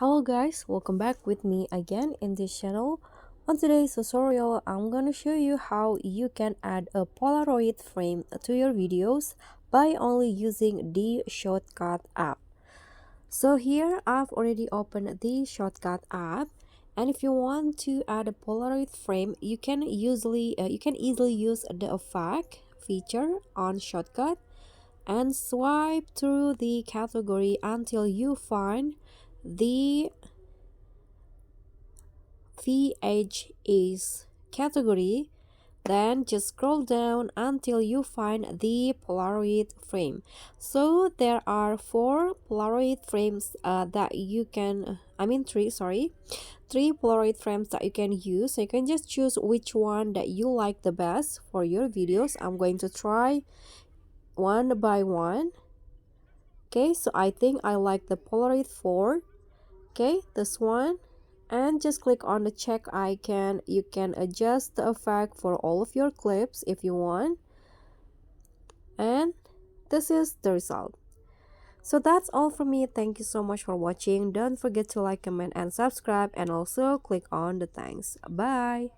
Hello guys, welcome back with me again in this channel. On today's tutorial, I'm gonna show you how you can add a Polaroid frame to your videos by only using the ShotCut app. So here I've already opened the ShotCut app, and if you want to add a Polaroid frame, you can easily use the effect feature on ShotCut and swipe through the category until you find the VHS category. Then just scroll down until you find the Polaroid frame. So there are four Polaroid frames that you can three Polaroid frames that you can use. So you can just choose which one that you like the best for your videos. I'm going to try one by one. Okay, so I think I like the Polaroid 4. Okay, this one, and just click on the check icon. You can adjust the effect for all of your clips if you want, and this is the result. So that's all from me. Thank you so much for watching. Don't forget to like, comment, and subscribe, and also click on the thanks. Bye.